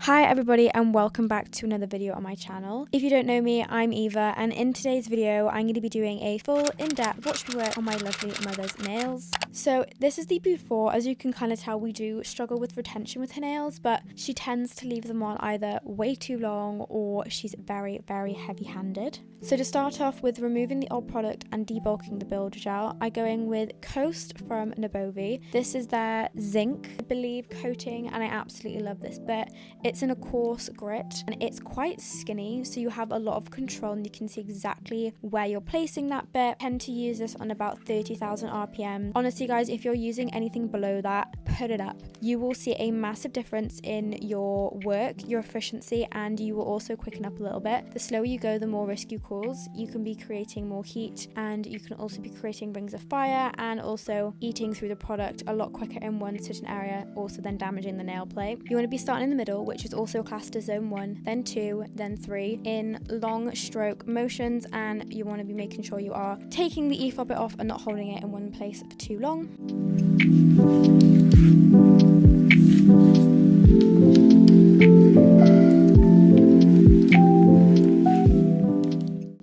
Hi everybody and welcome back to another video on my channel. If you don't know me, I'm Eva, and in today's video I'm going to be doing a full in-depth watch me work on my lovely mother's nails. So this is the before. As you can kind of tell, we do struggle with retention with her nails, but she tends to leave them on either way too long or she's very heavy-handed. So to start off with removing the old product and debulking the build gel, I go in with Coast from Nabovi. This is their zinc, I believe, coating, and I absolutely love this bit. It's in a coarse grit and it's quite skinny, so you have a lot of control and you can see exactly where you're placing that bit. I tend to use this on about 30,000 RPM. Honestly guys, if you're using anything below that, put it up. You will see a massive difference in your work, your efficiency, and you will also quicken up a little bit. The slower you go, the more risk you cause. You can be creating more heat and you can also be creating rings of fire and also eating through the product a lot quicker in one certain area, also then damaging the nail plate. You want to be starting in the middle, which is also classed as zone 1, then 2, then 3 in long stroke motions, and you want to be making sure you are taking the e-fob bit off and not holding it in one place for too long.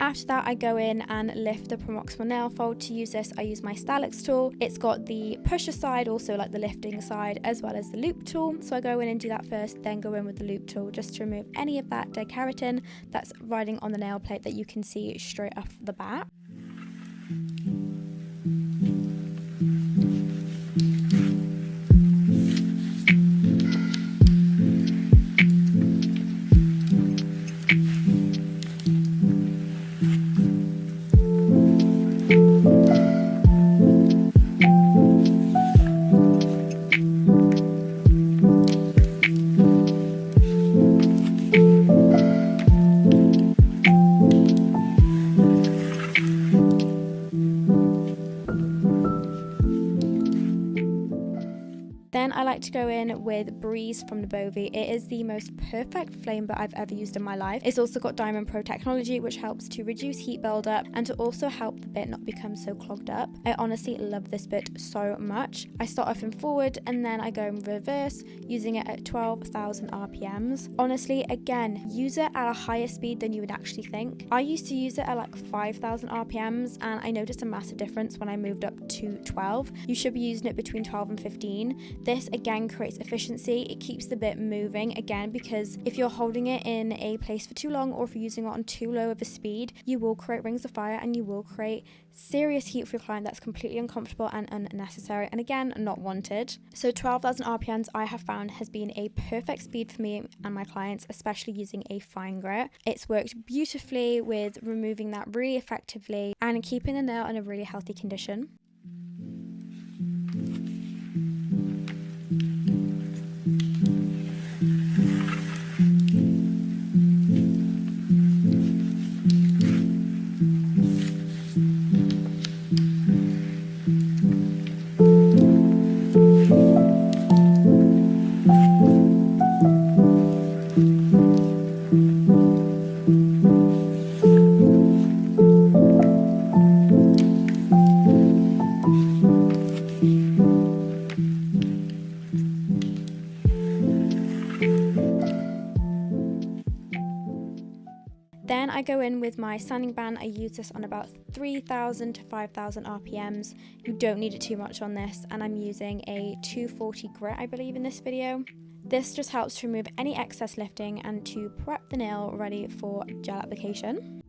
After that, I go in and lift the proximal nail fold. To use this, I use my Stylix tool. It's got the pusher side, also like the lifting side, as well as the loop tool. So I go in and do that first, then go in with the loop tool just to remove any of that dead keratin that's riding on the nail plate that you can see straight off the bat. Then I like to go in with Breeze from Nabovi. It is the most perfect flame bit I've ever used in my life. It's also got Diamond Pro technology, which helps to reduce heat buildup and to also help the bit not become so clogged up. I honestly love this bit so much. I start off in forward and then I go in reverse, using it at 12,000 RPMs. Honestly, again, use it at a higher speed than you would actually think. I used to use it at like 5,000 RPMs and I noticed a massive difference when I moved up to 12. You should be using it between 12 and 15. This again creates efficiency. It keeps the bit moving again, because if you're holding it in a place for too long or if you're using it on too low of a speed, you will create rings of fire and you will create serious heat for your client that's completely uncomfortable and unnecessary, and again, not wanted. So 12,000 RPMs I have found has been a perfect speed for me and my clients, especially using a fine grit. It's worked beautifully with removing that really effectively and keeping the nail in a really healthy condition. Then I go in with my sanding band. I use this on about 3,000 to 5,000 RPMs. You don't need it too much on this, and I'm using a 240 grit, I believe, in this video. This just helps to remove any excess lifting and to prep the nail ready for gel application.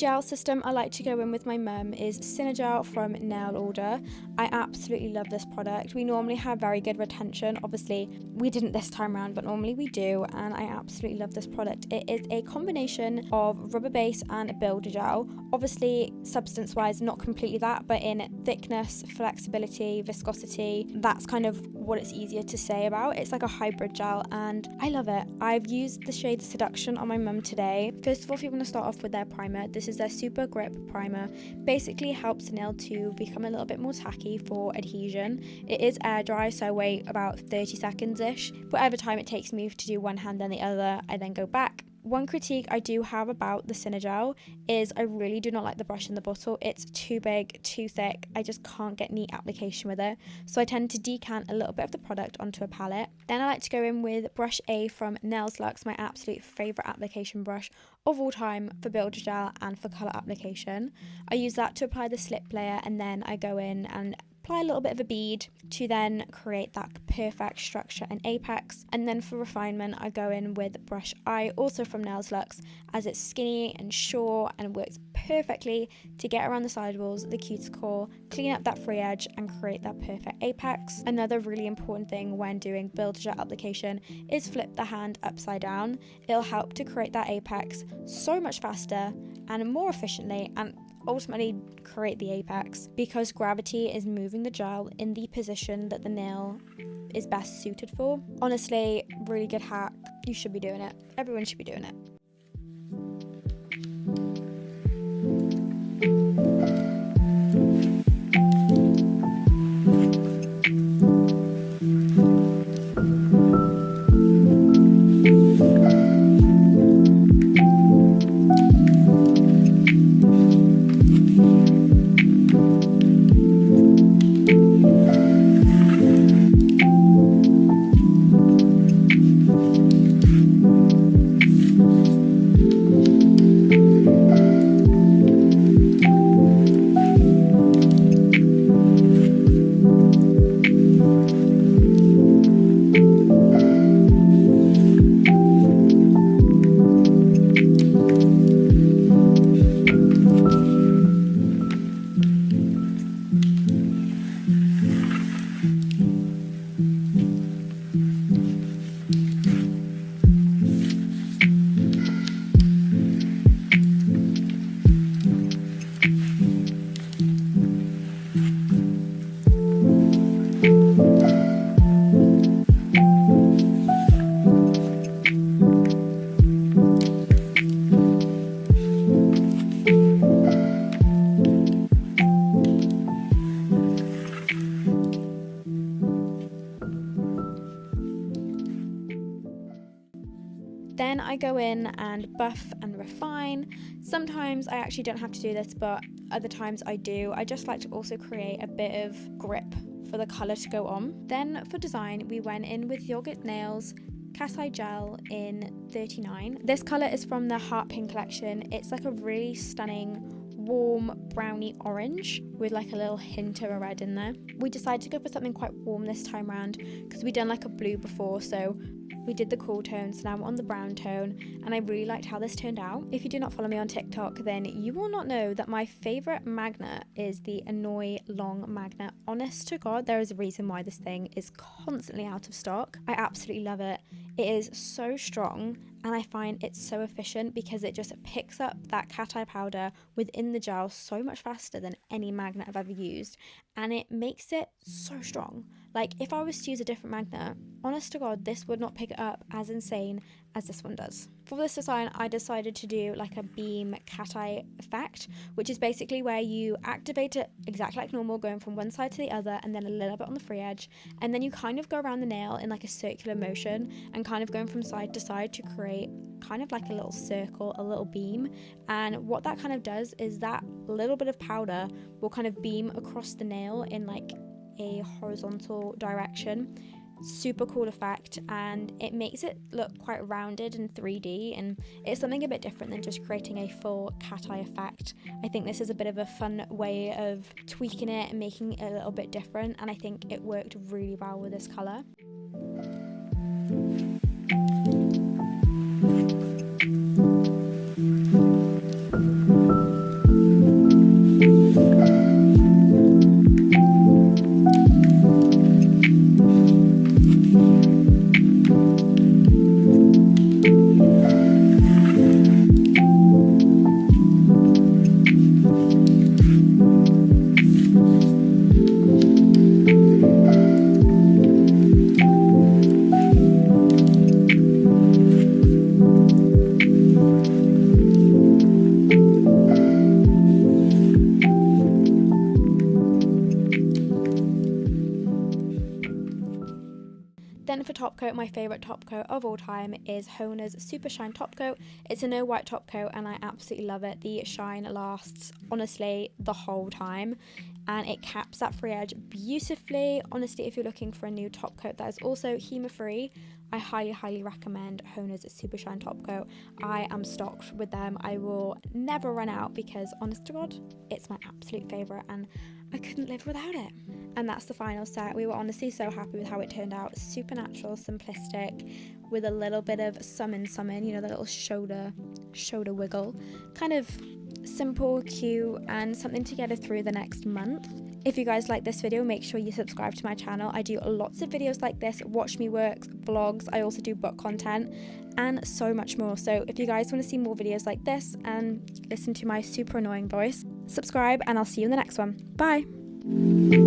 gel system I like to go in with my mum is Gel from Nail Order. I absolutely love this product. We normally have very good retention. Obviously, we didn't this time around, but normally we do, and I absolutely love this product. It is a combination of rubber base and builder gel. Obviously, substance-wise, not completely that, but in thickness, flexibility, viscosity, that's kind of what it's easier to say about. It's like a hybrid gel, and I love it. I've used the shade Seduction on my mum today. First of all, if you want to start off with their primer, this is their Super Grip Primer. Basically helps the nail to become a little bit more tacky for adhesion. It is air dry, so I wait about 30 seconds-ish. Whatever time it takes me to do one hand then the other, I then go back. One critique I do have about the Gel is I really do not like the brush in the bottle. It's too big, too thick. I just can't get neat application with it. So I tend to decant a little bit of the product onto a palette. Then I like to go in with brush A from Nails Luxe, my absolute favourite application brush of all time for builder gel and for colour application. I use that to apply the slip layer, and then I go in and apply a little bit of a bead to then create that perfect structure and apex. And then for refinement, I go in with brush I, also from Nails Luxe, as it's skinny and short and works perfectly to get around the sidewalls, the cuticle, clean up that free edge and create that perfect apex. Another really important thing when doing builder gel application is flip the hand upside down. It'll help to create that apex so much faster and more efficiently, and ultimately create the apex, because gravity is moving the gel in the position that the nail is best suited for. Honestly, really good hack. You should be doing it. Everyone should be doing it. Then I go in and buff and refine. Sometimes I actually don't have to do this, but other times I do. I just like to also create a bit of grip for the colour to go on. Then for design, we went in with Yogurt Nails Cateye Gel in 39. This colour is from the Heart Pink collection. It's like a really stunning warm browny orange with like a little hint of a red in there. We decided to go for something quite warm this time around because we'd done like a blue before, so we did the cool tone, so now we're on the brown tone, and I really liked how this turned out. If you do not follow me on TikTok, then you will not know that my favourite magnet is the Annoy Long Magnet. Honest to God, there is a reason why this thing is constantly out of stock. I absolutely love it. It is so strong, and I find it's so efficient because it just picks up that Cateye powder within the gel so much faster than any magnet I've ever used, and it makes it so strong. Like, if I was to use a different magnet, honest to God, this would not pick it up as insane as this one does. For this design, I decided to do like a beam Cateye effect, which is basically where you activate it exactly like normal, going from one side to the other and then a little bit on the free edge, and then you kind of go around the nail in like a circular motion and kind of going from side to side to create kind of like a little circle, a little beam. And what that kind of does is that little bit of powder will kind of beam across the nail in like a horizontal direction. Super cool effect, and it makes it look quite rounded and 3D, and it's something a bit different than just creating a full Cateye effect. I think this is a bit of a fun way of tweaking it and making it a little bit different, and I think it worked really well with this colour. Then for top coat, my favourite top coat of all time is Hona's Super Shine top coat. It's a no white top coat and I absolutely love it. The shine lasts honestly the whole time and it caps that free edge beautifully. Honestly, if you're looking for a new top coat that is also HEMA free, I highly recommend Hona's Super Shine top coat. I am stocked with them. I will never run out because honest to God, it's my absolute favourite and I couldn't live without it. And that's the final set. We were honestly so happy with how it turned out. Super natural, simplistic, with a little bit of summon, you know, the little shoulder wiggle. Kind of simple, cute, and something to get us through the next month. If you guys like this video, make sure you subscribe to my channel. I do lots of videos like this, watch me works, vlogs, I also do book content, and so much more. So if you guys want to see more videos like this and listen to my super annoying voice, subscribe and I'll see you in the next one. Bye!